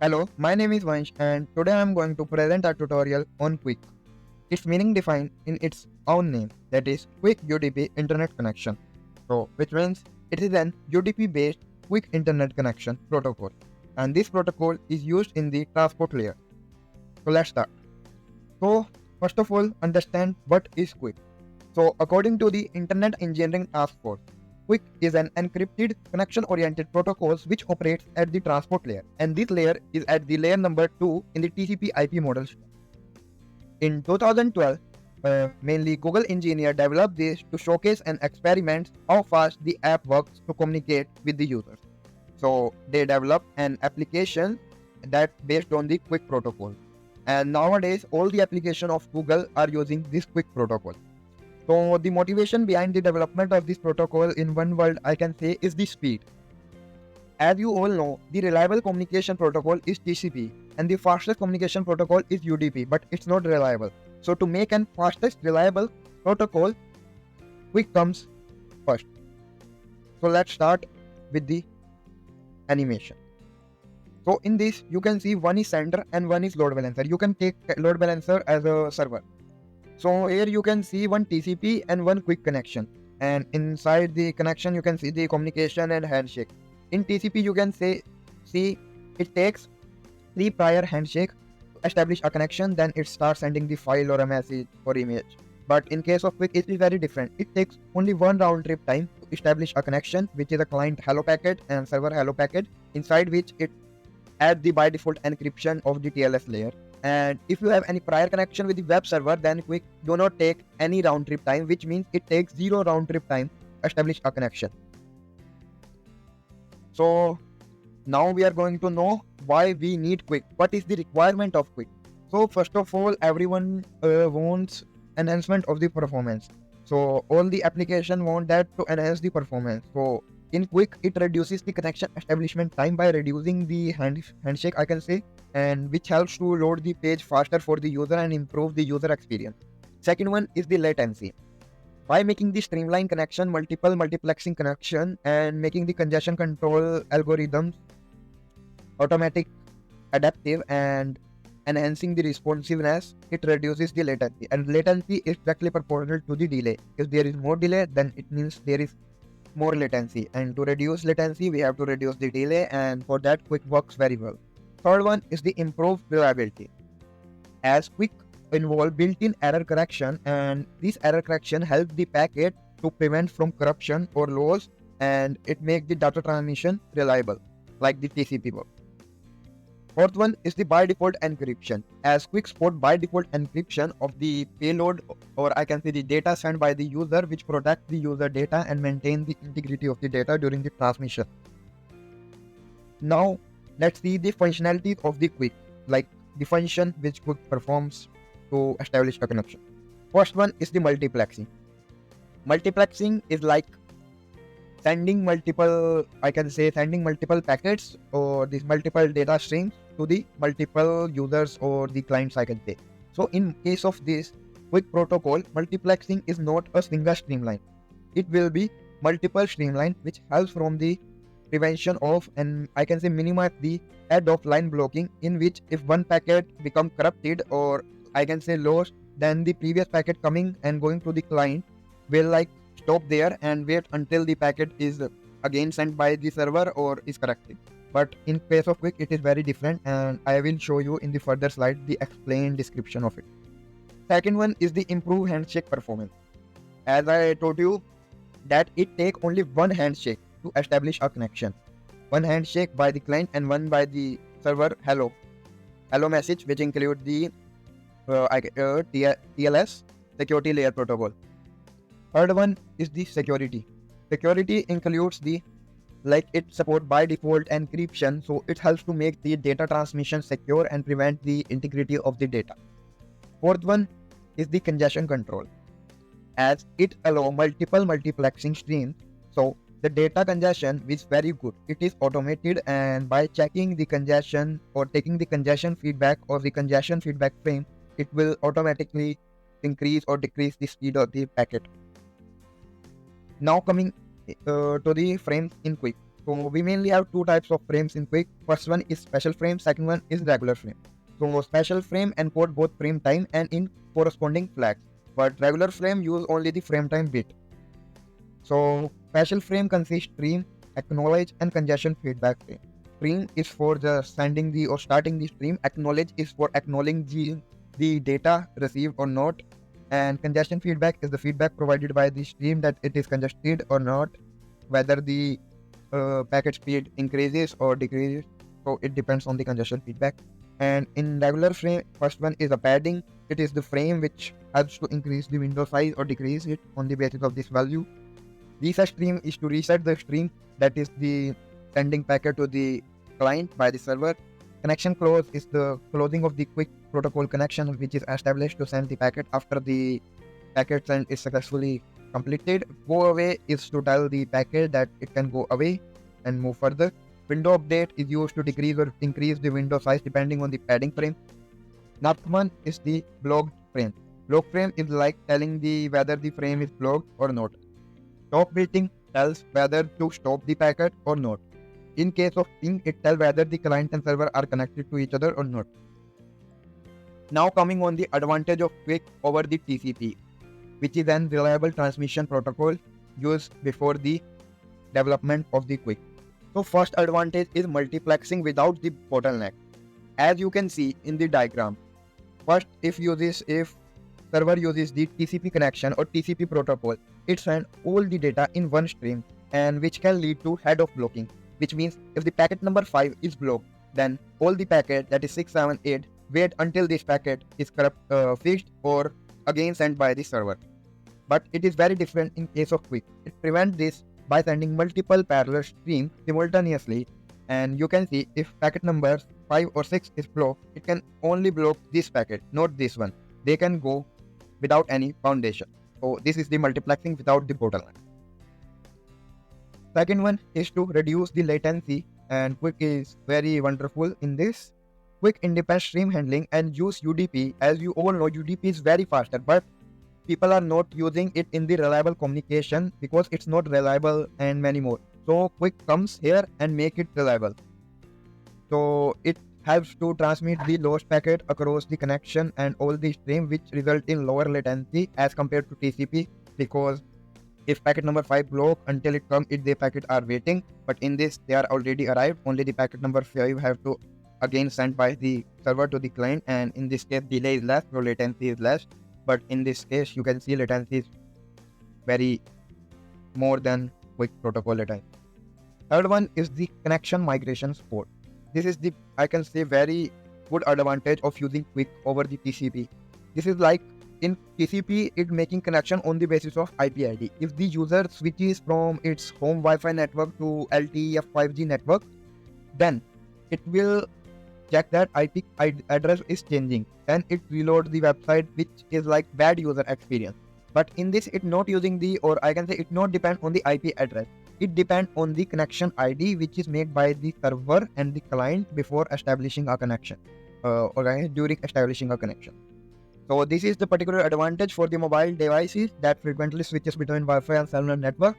Hello, my name is Vansh and today I am going to present a tutorial on QUIC. Its meaning defined in its own name, that is Quick UDP Internet Connection. Which means it is an UDP based quick internet connection protocol, and this protocol is used in the transport layer. So let's start. So first of all, understand what is QUIC. So according to the Internet Engineering Task Force, QUIC is an encrypted connection-oriented protocol which operates at the transport layer, and this layer is at the layer number 2 in the TCP/IP model stack. In 2012, mainly Google engineers developed this to showcase and experiment how fast the app works to communicate with the users. So they developed an application that based on the QUIC protocol, and nowadays all the applications of Google are using this QUIC protocol. So the motivation behind the development of this protocol in one word I can say is the speed. As you all know, the reliable communication protocol is TCP and the fastest communication protocol is UDP, but it's not reliable. So to make an fastest reliable protocol, QUIC comes first. So let's start with the animation. So in this you can see one is sender and one is load balancer. You can take load balancer as a server. So here you can see one TCP and one QUIC connection, and inside the connection you can see the communication and handshake. In TCP you can see it takes 3 prior handshake to establish a connection, then it starts sending the file or a message or image. But in case of QUIC it is very different. It takes only one round trip time to establish a connection, which is a client hello packet and server hello packet, inside which it adds the by default encryption of the TLS layer. And if you have any prior connection with the web server, then QUIC do not take any round trip time, which means it takes 0 round trip time to establish a connection. So now we are going to know why we need QUIC. What is the requirement of QUIC? So first of all, everyone wants enhancement of the performance. So all the application want that to enhance the performance. So in QUIC, it reduces the connection establishment time by reducing the handshake, I can say, and which helps to load the page faster for the user and improve the user experience. Second one is the latency. By making the streamline connection, multiple multiplexing connection, and making the congestion control algorithms automatic, adaptive, and enhancing the responsiveness, it reduces the latency. And latency is directly proportional to the delay. If there is more delay, then it means there is more latency, and to reduce latency we have to reduce the delay, and for that QUIC works very well. Third one is the improved reliability, as QUIC involve built-in error correction, and this error correction helps the packet to prevent from corruption or loss, and it makes the data transmission reliable like the TCP work. Fourth one is the by default encryption, as QUIC support by default encryption of the payload, or I can say the data sent by the user, which protects the user data and maintain the integrity of the data during the transmission. Now let's see the functionalities of the QUIC, like the function which QUIC performs to establish a connection. First one is the multiplexing. Multiplexing is like sending multiple packets or these multiple data streams to the multiple users or the clients, I can say. So in case of this QUIC protocol, multiplexing is not a single streamline. It will be multiple streamline, which helps from the prevention of, and I can say minimize the head of line blocking, in which if one packet become corrupted or I can say lost, then the previous packet coming and going to the client will like stop there and wait until the packet is again sent by the server or is corrected. But in case of QUIC it is very different, and I will show you in the further slide the explained description of it. Second one is the improved handshake performance. As I told you that it take only one handshake to establish a connection. One handshake by the client and one by the server hello message, which include the TLS security layer protocol. Third one is the security. Security includes the it support by default encryption, so it helps to make the data transmission secure and prevent the integrity of the data. Fourth one is the congestion control, as it allow multiple multiplexing streams, so the data congestion is very good. It is automated, and by checking the congestion or taking the congestion feedback or the congestion feedback frame, it will automatically increase or decrease the speed of the packet. Now coming to the frames in QUIC. So we mainly have two types of frames in QUIC. First one is special frame, second one is regular frame. So special frame encode both frame time and in corresponding flags, but regular frame use only the frame time bit. So special frame consists stream, acknowledge and congestion feedback frame. Stream is for the sending the or starting the stream. Acknowledge is for acknowledging the data received or not. And congestion feedback is the feedback provided by the stream that it is congested or not, whether the packet speed increases or decreases. So it depends on the congestion feedback. And in regular frame, first one is a padding. It is the frame which helps to increase the window size or decrease it on the basis of this value. Reset stream is to reset the stream, that is the sending packet to the client by the server. Connection close is the closing of the QUIC protocol connection, which is established to send the packet after the packet send is successfully completed. Go away is to tell the packet that it can go away and move further. Window update is used to decrease or increase the window size depending on the padding frame. Next one is the blocked frame. Block frame is like telling the whether the frame is blocked or not. Stop waiting tells whether to stop the packet or not. In case of ping, it tells whether the client and server are connected to each other or not. Now coming on the advantage of QUIC over the TCP, which is an reliable transmission protocol used before the development of the QUIC. So first advantage is multiplexing without the bottleneck. As you can see in the diagram, first if server uses the TCP connection or TCP protocol, it sends all the data in one stream, and which can lead to head of blocking, which means if the packet number 5 is blocked, then all the packet, that is 6, 7, 8, wait until this packet is fixed or again sent by the server. But it is very different in case of QUIC. It prevents this by sending multiple parallel streams simultaneously, and you can see if packet number 5 or 6 is blocked, it can only block this packet, not this one. They can go without any foundation. So this is the multiplexing without the bottleneck. Second one is to reduce the latency, and QUIC is very wonderful in this. QUIC independent stream handling and use UDP. As you all know, UDP is very faster, but people are not using it in the reliable communication because it's not reliable and many more. So QUIC comes here and make it reliable. So it helps to transmit the lost packet across the connection and all the stream, which result in lower latency as compared to TCP, because if packet number 5 block until it comes, the packet are waiting, but in this they are already arrived. Only the packet number 5 have to again sent by the server to the client, and in this case delay is less, so latency is less. But in this case you can see latency is very more than QUIC protocol latency. Third one is the connection migration support. This is the, I can say, very good advantage of using QUIC over the TCP. This is like in TCP, it making connection on the basis of IP ID. If the user switches from its home Wi-Fi network to LTE or 5G network, then it will check that IP address is changing. Then it reloads the website, which is like bad user experience. But in this, it not using the, or I can say it not depend on the IP address. It depends on the connection ID, which is made by the server and the client before establishing a connection, or during establishing a connection. So this is the particular advantage for the mobile devices that frequently switches between Wi-Fi and cellular network,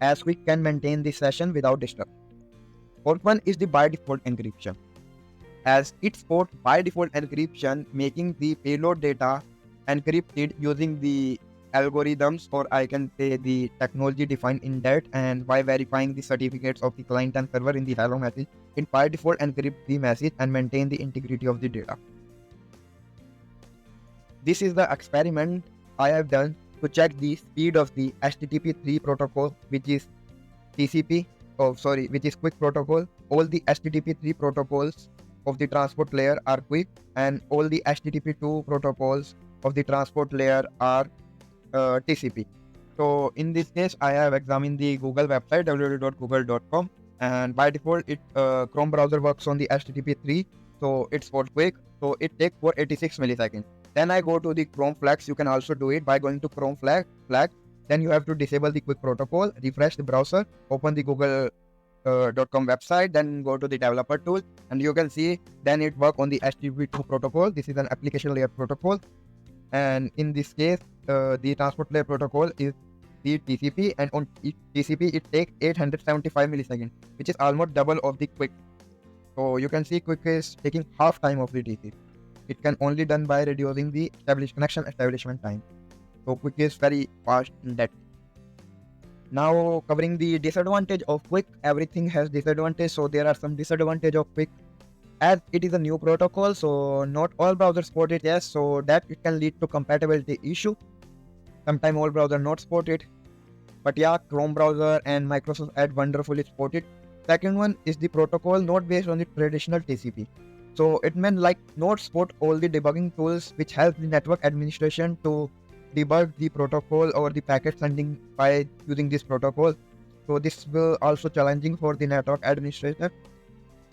as we can maintain the session without disturb. Fourth one is the by default encryption, as it supports by default encryption, making the payload data encrypted using the algorithms, or I can say the technology defined in that, and by verifying the certificates of the client and server in the hello message, it by default encrypts the message and maintain the integrity of the data. This is the experiment I have done to check the speed of the HTTP3 protocol, which is TCP, which is QUIC protocol. All the HTTP3 protocols of the transport layer are QUIC, and all the HTTP2 protocols of the transport layer are TCP. So in this case, I have examined the Google website www.google.com, and by default, Chrome browser works on the HTTP3, so it's for QUIC. So it takes for 86 milliseconds. Then I go to the Chrome flags. You can also do it by going to Chrome flag. Then you have to disable the QUIC protocol, refresh the browser, open the Google.com website, then go to the developer tool, and you can see then it work on the HTTP2 protocol. This is an application layer protocol, and in this case, the transport layer protocol is the TCP, and on TCP it takes 875 milliseconds, which is almost double of the QUIC. So you can see QUIC is taking half time of the TCP. It can only done by reducing the connection establishment time. So QUIC is very fast in that. Now covering the disadvantage of QUIC, everything has disadvantage. So there are some disadvantage of QUIC. As it is a new protocol, so not all browsers support it, yes, so that it can lead to compatibility issue. Sometimes all browsers not support it. But yeah, Chrome browser and Microsoft Edge wonderfully support it. Second one is the protocol not based on the traditional TCP. So it meant like not support all the debugging tools which help the network administration to debug the protocol or the packet sending by using this protocol. So this will also challenging for the network administrator.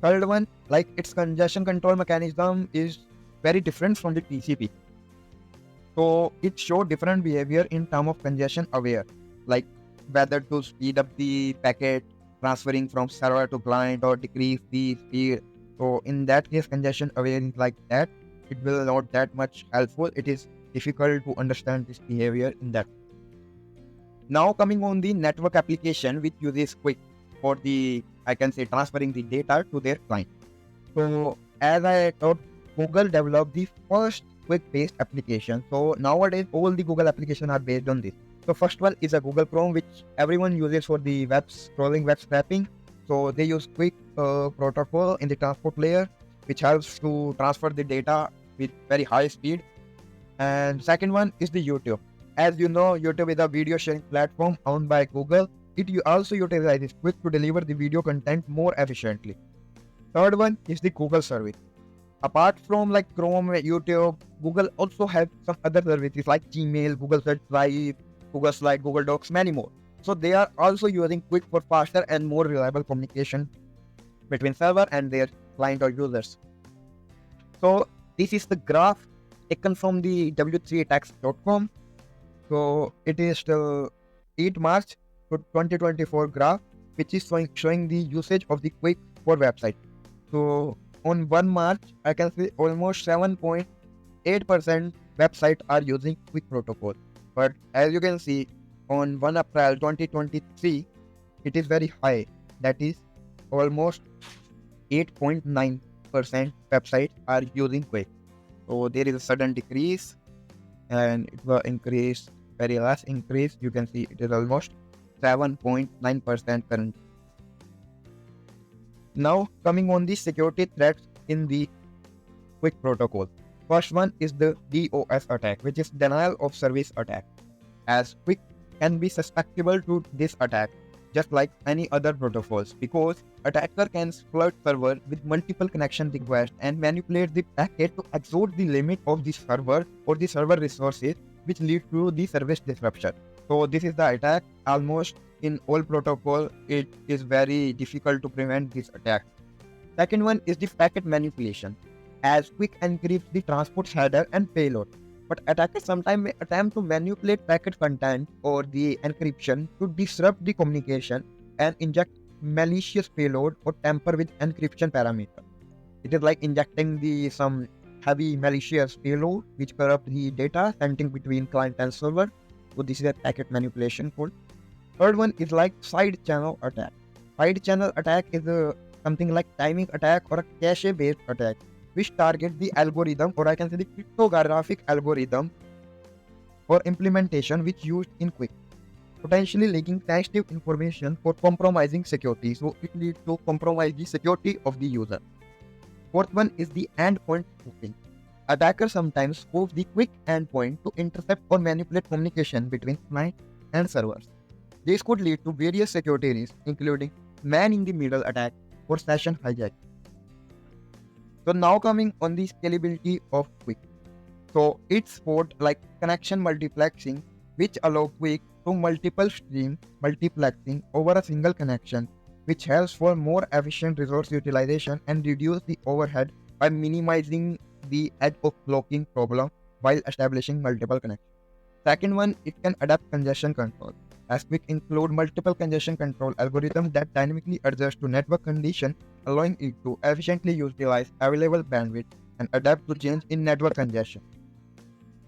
Third one, like its congestion control mechanism is very different from the TCP. So it shows different behavior in terms of congestion aware, like whether to speed up the packet transferring from server to client or decrease the speed. So in that case, congestion aware is like that. It will not that much helpful. It is difficult to understand this behavior in that. Now coming on the network application which uses QUIC for the, I can say, transferring the data to their client. So as I thought, Google developed the first QUIC based application. So nowadays all the Google applications are based on this. So first one is a Google Chrome, which everyone uses for the web scrolling, web scraping. So they use QUIC protocol in the transport layer, which helps to transfer the data with very high speed. And second one is the YouTube. As you know, YouTube is a video sharing platform owned by Google. It also utilizes QUIC to deliver the video content more efficiently. Third one is the Google service. Apart from like Chrome, YouTube, Google also has some other services like Gmail, Google Search Drive, Google Slide, Google Docs, many more. So they are also using QUIC for faster and more reliable communication between server and their client or users. So this is the graph taken from the w3attacks.com. So it is till 8 March 2024 graph, which is showing the usage of the QUIC for website. So on 1 March, I can see almost 7.8% website are using QUIC protocol. But as you can see, on 1 April 2023, it is very high. That is almost 8.9% websites are using QUIC. So there is a sudden decrease, and it will increase, very less increase. You can see it is almost 7.9% current. Now coming on the security threats in the QUIC protocol. First one is the DOS attack, which is denial of service attack. As QUIC can be susceptible to this attack, just like any other protocols, because attacker can exploit server with multiple connection requests and manipulate the packet to exceed the limit of the server or the server resources, which lead to the service disruption. So this is the attack. Almost in all protocol, it is very difficult to prevent this attack. Second one is the packet manipulation, as QUIC encrypts the transport header and payload. But attackers sometimes may attempt to manipulate packet content or the encryption to disrupt the communication and inject malicious payload or tamper with encryption parameter. It is like injecting some heavy malicious payload which corrupt the data sending between client and server. So this is a packet manipulation code. Third one is like side channel attack. Side channel attack is something like timing attack or a cache based attack, which target the algorithm, or I can say the cryptographic algorithm or implementation which used in QUIC, potentially leaking sensitive information for compromising security. So it leads to compromise the security of the user. Fourth one is the endpoint spoofing. Attackers sometimes spoof the QUIC endpoint to intercept or manipulate communication between client and servers. This could lead to various security risks, including man-in-the-middle attack or session hijack. So now coming on the scalability of QUIC. So it supports like connection multiplexing, which allow QUIC to multiple stream multiplexing over a single connection, which helps for more efficient resource utilization and reduce the overhead by minimizing the edge of blocking problem while establishing multiple connections. Second one, it can adapt congestion control, as QUIC include multiple congestion control algorithms that dynamically adjust to network condition, allowing it to efficiently utilize available bandwidth and adapt to change in network congestion.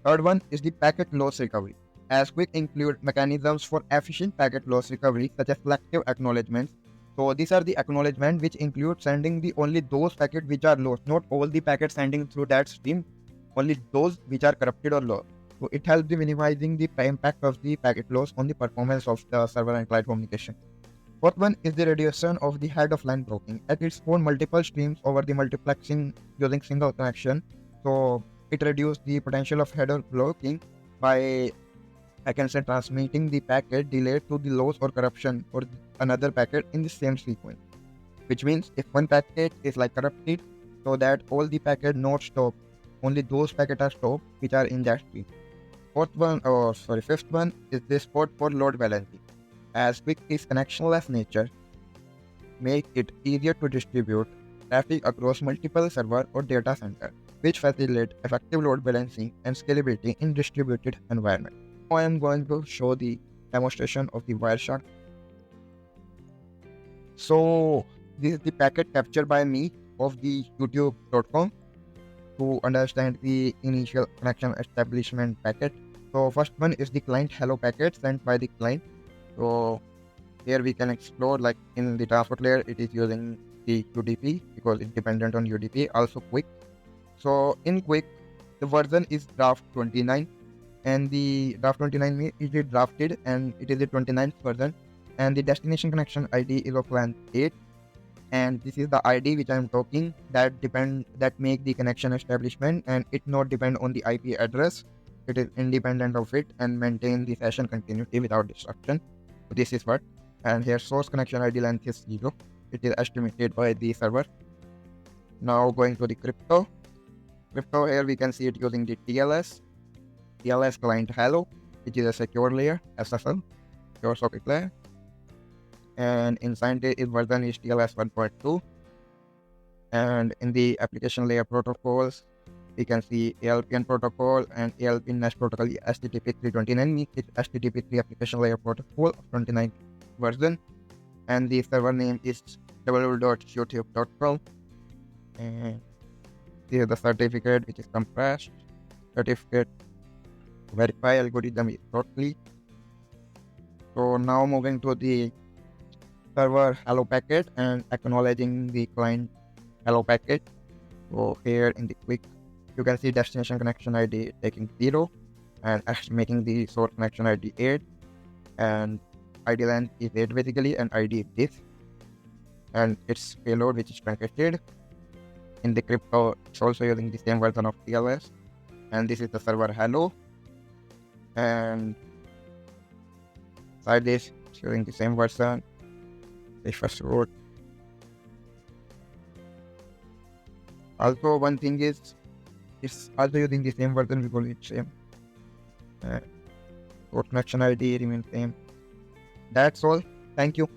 Third one is the packet loss recovery. as QUIC include mechanisms for efficient packet loss recovery such as selective acknowledgements. So these are the acknowledgements which include sending the only those packets which are lost, not all the packets sending through that stream, only those which are corrupted or lost. So it helps in minimizing the impact of the packet loss on the performance of the server and client communication. Fourth one is the reduction of the head of line blocking. At its core, multiple streams over the multiplexing using single connection. So it reduces the potential of header blocking by, I can say, transmitting the packet delayed to the loss or corruption or another packet in the same sequence. Which means if one packet is like corrupted, so that all the packet not stop, only those packets are stopped which are in that stream. Fifth one is the support for load balancing. As QUIC is connectionless nature, make it easier to distribute traffic across multiple server or data center, which facilitate effective load balancing and scalability in distributed environment. Now I am going to show the demonstration of the Wireshark. So this is the packet captured by me of the youtube.com to understand the initial connection establishment packet. So first one is the client hello packet sent by the client. So here we can explore, like in the transport layer, it is using the UDP because it's dependent on UDP, also QUIC. So in QUIC, the version is draft 29, and the draft 29 means it is drafted and it is the 29th version, and the destination connection ID is of length 8, and this is the ID which I am talking that make the connection establishment, and it not depend on the IP address. It is independent of it and maintain the session continuity without disruption. So this is what, and here source connection ID length is 0. It is estimated by the server. Now going to the crypto here we can see it using the TLS client hello, which is a secure layer, SSL, secure socket layer, and inside its version is TLS 1.2. and in the application layer protocols we can see ALPN protocol and ALPN Mesh protocol. HTTP 329 means it's HTTP 3 application layer protocol of 29th version, and the server name is www.youtube.com, and this is the certificate which is compressed. Certificate verify algorithm is shortly. So now moving to the server hello packet and acknowledging the client hello packet. So here in the QUIC you can see destination connection ID taking 0 and making the source connection ID 8, and ID length is 8 basically, and ID is this, and its payload which is truncated. In the crypto it's also using the same version of TLS, and this is the server hello, and inside this it's using the same version. The first root. Also one thing is it's also using the same version because it's same. Port connection ID remains same. That's all. Thank you.